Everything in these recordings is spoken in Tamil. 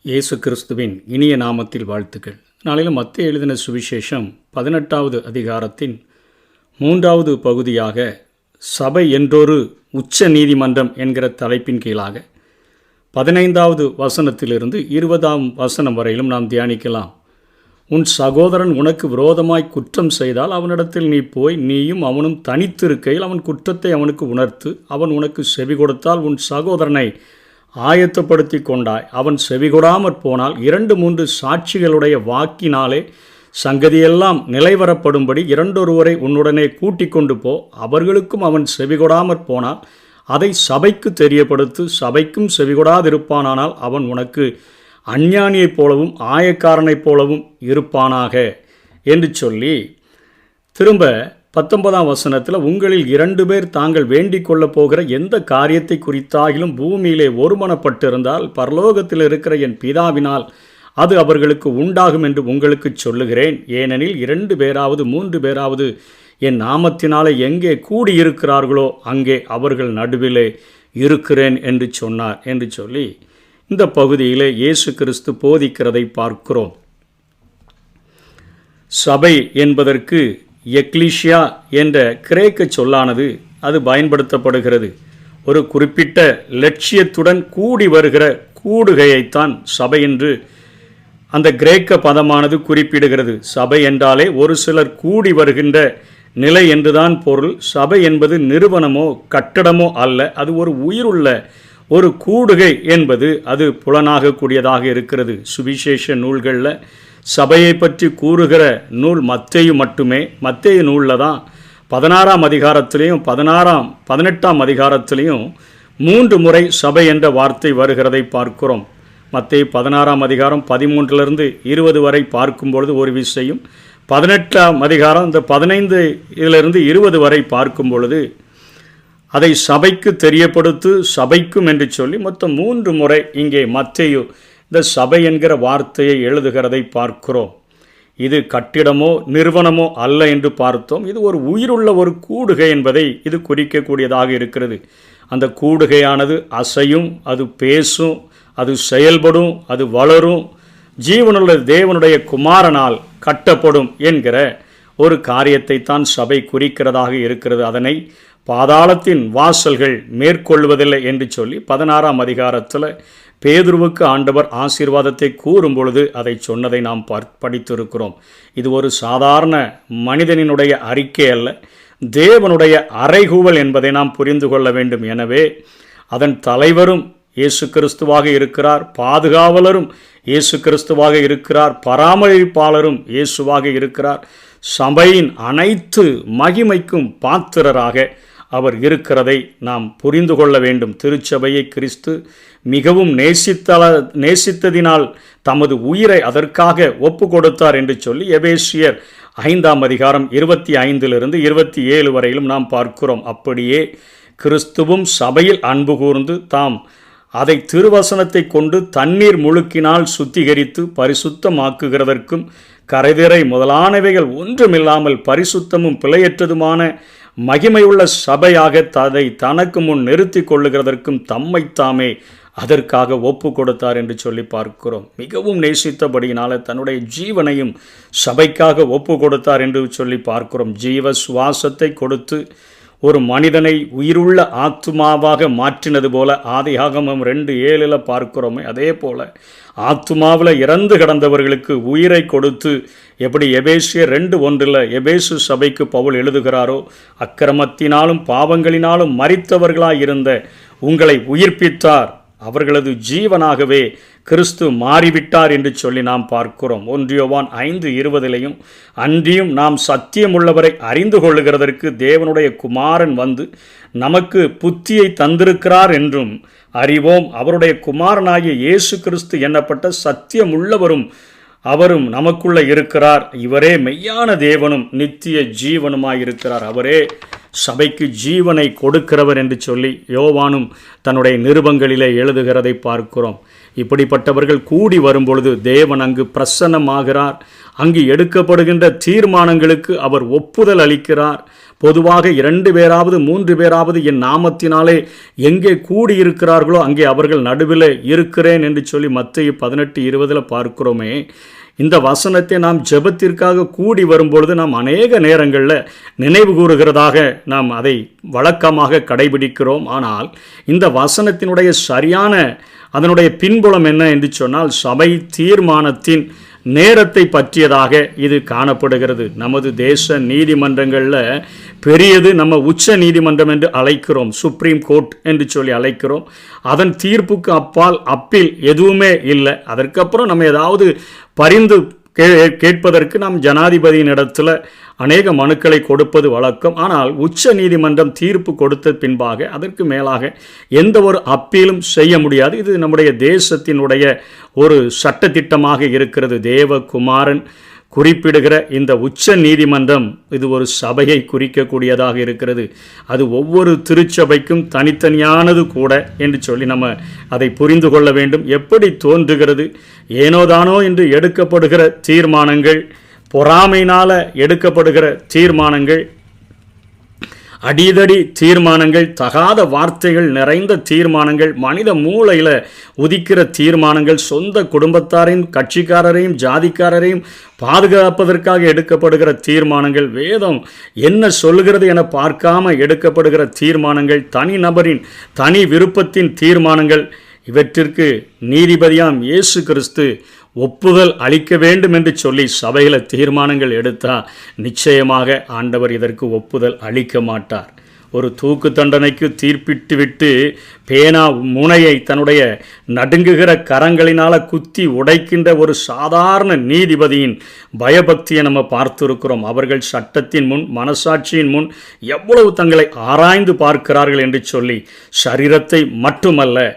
இயேசு கிறிஸ்துவின் இனிய நாமத்தில் வாழ்த்துக்கள். நாளிலும் மத்தேயு எழுதின சுவிசேஷம் 18வது அதிகாரத்தின் 3வது பகுதியாக சபை என்றொரு உச்ச நீதிமன்றம் என்கிற தலைப்பின் கீழாக 15வது வசனத்திலிருந்து 20ஆம் வசனம் வரையிலும் நாம் தியானிக்கலாம். உன் சகோதரன் உனக்கு விரோதமாய் குற்றம் செய்தால் அவனிடத்தில் நீ போய் நீயும் அவனும் தனித்திருக்கையில் அவன் குற்றத்தை அவனுக்கு உணர்த்து. அவன் உனக்கு செவி கொடுத்தால் உன் சகோதரனை ஆயத்தப்படுத்தி கொண்டாய். அவன் செவிகொடாமற் போனால் 2-3 சாட்சிகளுடைய வாக்கினாலே சங்கதியெல்லாம் நிலைவரப்படும்படி 2-1 உன்னுடனே கூட்டிக் கொண்டு போ. அவர்களுக்கும் அவன் செவிகொடாமற் போனால் அதை சபைக்கு தெரியப்படுத்து. சபைக்கும் செவிகொடாதிருப்பானால் அவன் உனக்கு அஞ்ஞானியைப் போலவும் ஆயக்காரனைப் போலவும் இருப்பானாக என்று சொல்லி திரும்ப 19ஆம் வசனத்தில் உங்களில் 2 பேர் தாங்கள் வேண்டிக் கொள்ளப் போகிற எந்த காரியத்தை குறித்தாகிலும் பூமியிலே ஒருமனப்பட்டிருந்தால் பரலோகத்தில் இருக்கிற என் பிதாவினால் அது அவர்களுக்கு உண்டாகும் என்று உங்களுக்கு சொல்லுகிறேன். ஏனெனில் 2 பேராவது 3 பேராவது என் நாமத்தினாலே எங்கே கூடியிருக்கிறார்களோ அங்கே அவர்கள் நடுவிலே இருக்கிறேன் என்று சொன்னார் என்று சொல்லி இந்த பகுதியிலே இயேசு கிறிஸ்து போதிக்கிறதை பார்க்கிறோம். சபை என்பதற்கு எக்லீஷியா என்ற கிரேக்க சொல்லானது அது பயன்படுத்தப்படுகிறது. ஒரு குறிப்பிட்ட லட்சியத்துடன் கூடி வருகிற கூடுகையைத்தான் சபை என்று அந்த கிரேக்க பதமானது குறிப்பிடுகிறது. சபை என்றாலே ஒரு சிலர் கூடி வருகின்ற நிலை என்றுதான் பொருள். சபை என்பது நிறுவனமோ கட்டடமோ அல்ல, அது ஒரு உயிருள்ள ஒரு கூடுகை என்பது அது புலனாகக்கூடியதாக இருக்கிறது. சுவிசேஷ நூல்களில் சபையை பற்றி கூறுகிற நூல் மத்தேயு மட்டுமே. மத்தேயு நூலில் தான் 16ஆம் அதிகாரத்திலையும் 18ஆம் அதிகாரத்திலையும் 3 முறை சபை என்ற வார்த்தை வருகிறதை பார்க்கிறோம். மத்தேயு 16ஆம் அதிகாரம் 13லிருந்து 20 வரை பார்க்கும்பொழுது ஒரு விஷயம், 18ஆம் அதிகாரம் இந்த 15லிருந்து 20 வரை பார்க்கும் பொழுது அதை சபைக்கு தெரியப்படுத்து, சபைக்கும் என்று சொல்லி மொத்தம் 3 முறை இங்கே மத்தேயு இந்த சபை என்கிற வார்த்தையை எழுதுகிறதை பார்க்கிறோம். இது கட்டிடமோ நிறுவனமோ அல்ல என்று பார்த்தோம். இது ஒரு உயிருள்ள ஒரு கூடுகை என்பதை இது குறிக்கக்கூடியதாக இருக்கிறது. அந்த கூடுகையானது அசையும், அது பேசும், அது செயல்படும், அது வளரும், ஜீவனுள்ள தேவனுடைய குமாரனால் கட்டப்படும் என்கிற ஒரு காரியத்தை தான் சபை குறிக்கிறதாக இருக்கிறது. அதனை பாதாளத்தின் வாசல்கள் மேற்கொள்வதில்லை என்று சொல்லி 16ஆம் அதிகாரத்தில் பேதுருவுக்கு ஆண்டவர் ஆசீர்வாதத்தை கூறும் பொழுது அதை சொன்னதை நாம் படித்திருக்கிறோம். இது ஒரு சாதாரண மனிதனினுடைய அறிக்கை அல்ல, தேவனுடைய அறைகூவல் என்பதை நாம் புரிந்து கொள்ள வேண்டும். எனவே அதன் தலைவரும் இயேசு கிறிஸ்துவாக இருக்கிறார், பாதுகாவலரும் இயேசு கிறிஸ்துவாக இருக்கிறார், பராமரிப்பாளரும் இயேசுவாக இருக்கிறார். சபையின் அனைத்து மகிமைக்கும் பாத்திரராக அவர் இருக்கிறதை நாம் புரிந்து கொள்ள வேண்டும். திருச்சபையை கிறிஸ்து மிகவும் நேசித்ததினால் தமது உயிரை அதற்காக ஒப்பு கொடுத்தார் என்று சொல்லி எபேசியர் 5ஆம் அதிகாரம் 25லிருந்து 27 வரையிலும் நாம் பார்க்கிறோம். அப்படியே கிறிஸ்துவும் சபையில் அன்பு கூர்ந்து தாம் அதை திருவசனத்தை கொண்டு தண்ணீர் முழுக்கினால் சுத்திகரித்து பரிசுத்தமாக்குகிறதற்கும் கரைதிரை முதலானவைகள் ஒன்றுமில்லாமல் பரிசுத்தமும் பிழையற்றதுமான மகிமையுள்ள சபையாக அதை தனக்கு முன் நிறுத்தி கொள்ளுகிறதற்கும் தம்மைத்தாமே அதற்காக ஒப்பு கொடுத்தார் என்று சொல்லி பார்க்கிறோம். மிகவும் நேசித்தபடியினால தன்னுடைய ஜீவனையும் சபைக்காக ஒப்பு கொடுத்தார் என்று சொல்லி பார்க்கிறோம். ஜீவ சுவாசத்தை கொடுத்து ஒரு மனிதனை உயிருள்ள ஆத்துமாவாக மாற்றினது போல ஆதியாகமம் 2:7 பார்க்கிறோமே, அதே போல ஆத்துமாவில் இறந்து கிடந்தவர்களுக்கு உயிரை கொடுத்து எப்படி எபேசியர் 2:1 எபேசு சபைக்கு பவுல் எழுதுகிறாரோ, அக்கிரமத்தினாலும் பாவங்களினாலும் மரித்தவர்களாயிருந்த உங்களை உயிர்ப்பித்தார், அவர்களது ஜீவனாகவே கிறிஸ்து மாறிவிட்டார் என்று சொல்லி நாம் பார்க்கிறோம். 1 யோவான் 5:20 அன்றியும் நாம் சத்தியமுள்ளவரை அறிந்து கொள்ளுகிறதற்கு தேவனுடைய குமாரன் வந்து நமக்கு புத்தியை தந்திருக்கிறார் என்றும் அறிவோம். அவருடைய குமாரனாகிய இயேசு கிறிஸ்து எண்ணப்பட்ட சத்தியமுள்ளவரும் அவரும் நமக்குள்ள இருக்கிறார். இவரே மெய்யான தேவனும் நித்திய ஜீவனுமாயிருக்கிறார். அவரே சபைக்கு ஜீவனை கொடுக்கிறவர் என்று சொல்லி யோவானும் தன்னுடைய நிருபங்களிலே எழுதுகிறதை பார்க்கிறோம். இப்படிப்பட்டவர்கள் கூடி வரும்பொழுது தேவன் அங்கு பிரசன்னமாகிறார். அங்கு எடுக்கப்படுகின்ற தீர்மானங்களுக்கு அவர் ஒப்புதல் அளிக்கிறார். பொதுவாக 2 பேராவது 3 பேராவது என் நாமத்தினாலே எங்கே கூடியிருக்கிறார்களோ அங்கே அவர்கள் நடுவில் இருக்கிறேன் என்று சொல்லி மத்தேயு 18:20 பார்க்கிறோமே. இந்த வசனத்தை நாம் ஜெபத்திற்காக கூடி வரும்பொழுது நாம் அநேக நேரங்களில் நினைவு கூறுகிறதாக நாம் அதை வழக்கமாக கடைபிடிக்கிறோம். ஆனால் இந்த வசனத்தினுடைய சரியான அதனுடைய பின்புலம் என்ன என்று சொன்னால் சபை தீர்மானத்தின் நேரத்தை பற்றியதாக இது காணப்படுகிறது. நமது தேச நீதிமன்றங்களில் பெரியது நம்ம உச்ச நீதிமன்றம் என்று அழைக்கிறோம், சுப்ரீம் கோர்ட் என்று சொல்லி அழைக்கிறோம். அதன் தீர்ப்புக்கு அப்பால் அப்பீல் எதுவுமே இல்லை. அதற்கப்புறம் நம்ம ஏதாவது பரிந்து கேட்பதற்கு நாம் ஜனாதிபதியின் இடத்துல அநேக மனுக்களை கொடுப்பது வழக்கம். ஆனால் உச்ச நீதிமன்றம் தீர்ப்பு கொடுத்த பின்பாக அதற்கு மேலாக எந்த ஒரு அப்பீலும் செய்ய முடியாது. இது நம்முடைய தேசத்தினுடைய ஒரு சட்டத்திட்டமாக இருக்கிறது. தேவகுமாரன் குறிப்பிடுகிற இந்த உச்ச நீதிமன்றம் இது ஒரு சபையை குறிக்கக்கூடியதாக இருக்கிறது. அது ஒவ்வொரு திருச்சபைக்கும் தனித்தனியானது கூட என்று சொல்லி நம்ம அதை புரிந்து கொள்ள வேண்டும். எப்படி தோன்றுகிறது? ஏனோதானோ என்று எடுக்கப்படுகிற தீர்மானங்கள், பொறாமையினால் எடுக்கப்படுகிற தீர்மானங்கள், அடிதடி தீர்மானங்கள், தகாத வார்த்தைகள் நிறைந்த தீர்மானங்கள், மனித மூளையில் உதிக்கிற தீர்மானங்கள், சொந்த குடும்பத்தாரையும் கட்சிக்காரரையும் ஜாதிக்காரரையும் பாதுகாப்பதற்காக எடுக்கப்படுகிற தீர்மானங்கள், வேதம் என்ன சொல்லுகிறது என பார்க்காம எடுக்கப்படுகிற தீர்மானங்கள், தனிநபரின் தனி விருப்பத்தின் தீர்மானங்கள், இவற்றிற்கு நீதிபதியாம் இயேசு கிறிஸ்து ஒப்புதல் அளிக்க வேண்டும் என்று சொல்லி சபையில் தீர்மானங்கள் எடுத்தால் நிச்சயமாக ஆண்டவர் இதற்கு ஒப்புதல் அளிக்க மாட்டார். ஒரு தூக்கு தண்டனைக்கு தீர்ப்பிட்டு விட்டு பேனா முனையை தன்னுடைய நடுங்குகிற கரங்களினால் குத்தி உடைக்கின்ற ஒரு சாதாரண நீதிபதியின் பயபக்தியை நம்ம பார்த்திருக்கிறோம். அவர்கள் சட்டத்தின் முன், மனசாட்சியின் முன் எவ்வளவு தங்களை ஆராய்ந்து பார்க்கிறார்கள் என்று சொல்லி சரீரத்தை மட்டுமல்ல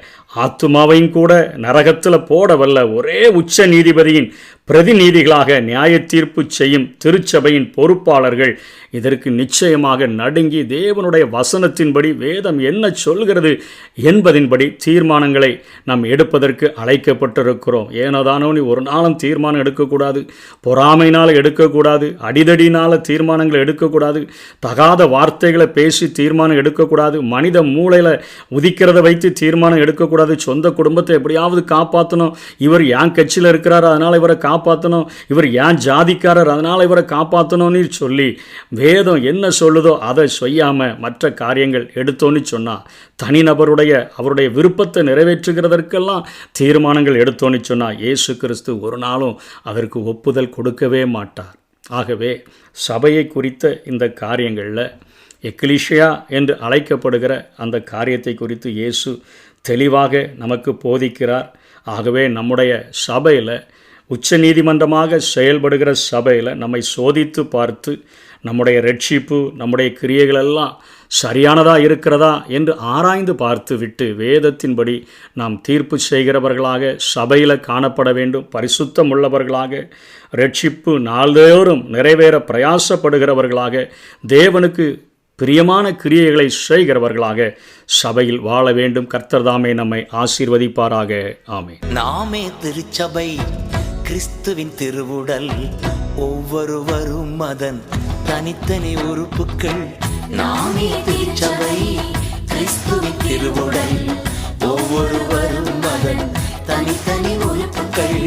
ஆத்துமாவையும் கூட நரகத்தில் போடவல்ல ஒரே உச்ச நீதிபதியின் பிரதிநிதிகளாக நியாய தீர்ப்பு செய்யும் திருச்சபையின் பொறுப்பாளர்கள் இதற்கு நிச்சயமாக நடுங்கி தேவனுடைய வசனத்தின்படி வேதம் என்ன சொல்கிறது என்பதின்படி தீர்மானங்களை நாம் எடுப்பதற்கு அழைக்கப்பட்டிருக்கிறோம். ஏனோதானோ நீ ஒரு நாளும் தீர்மானம் எடுக்கக்கூடாது, பொறாமையினால் எடுக்கக்கூடாது, அடிதடினால் தீர்மானங்களை எடுக்கக்கூடாது, தகாத வார்த்தைகளை பேசி தீர்மானம் எடுக்கக்கூடாது, மனித மூளையில் உதிக்கிறத வைத்து தீர்மானம் எடுக்கக்கூடாது, சொந்த குடும்பத்தை எப்படியாவது காப்பாற்றணும், இவர் ஏன் கட்சியில் இருக்கிறார் அதனால் இவரை காப்பாற்றணும், இவர் ஏன் ஜாதிக்காரர் அதனால் இவரை காப்பாற்றணும்னு சொல்லி வேதம் என்ன சொல்லுதோ அதை செய்யாமல் மற்ற காரியங்கள் எடுத்தோன்னு சொன்னால், தனிநபருடைய அவருடைய விருப்பத்தை நிறைவேற்றுகிறதற்கெல்லாம் தீர்மானங்கள் எடுத்தோன்னு சொன்னால் இயேசு கிறிஸ்து ஒரு நாளும் அதற்கு ஒப்புதல் கொடுக்கவே மாட்டார். ஆகவே சபையை குறித்த இந்த காரியங்களில் எக்லீசியா என்று அழைக்கப்படுகிற அந்த காரியத்தை குறித்து இயேசு தெளிவாக நமக்கு போதிக்கிறார். ஆகவே நம்முடைய சபையில் உச்ச நீதிமன்றமாக செயல்படுகிற சபையில் நம்மை சோதித்து பார்த்து நம்முடைய ரட்சிப்பு, நம்முடைய கிரியைகளெல்லாம் சரியானதாக இருக்கிறதா என்று ஆராய்ந்து பார்த்து விட்டு வேதத்தின்படி நாம் தீர்ப்பு செய்கிறவர்களாக சபையில் காணப்பட வேண்டும். பரிசுத்தம் உள்ளவர்களாக, ரட்சிப்பு நாள்தோறும் நிறைவேற பிரயாசப்படுகிறவர்களாக, தேவனுக்கு பிரியமான கிரியைகளை செய்கிறவர்களாக சபையில் வாழ வேண்டும். கர்த்தர் தாமே நம்மை ஆசீர்வதிப்பாராக. ஆமென். நாமே திருச்சபை, கிறிஸ்துவின் திருவுடல், ஒவ்வொருவரும் அதன் தனித்தனி உறுப்புகள். நாமே திருச்சபை, கிறிஸ்துவின் திருவுடல், ஒவ்வொருவரும் அதன் தனித்தனி உறுப்புகள்.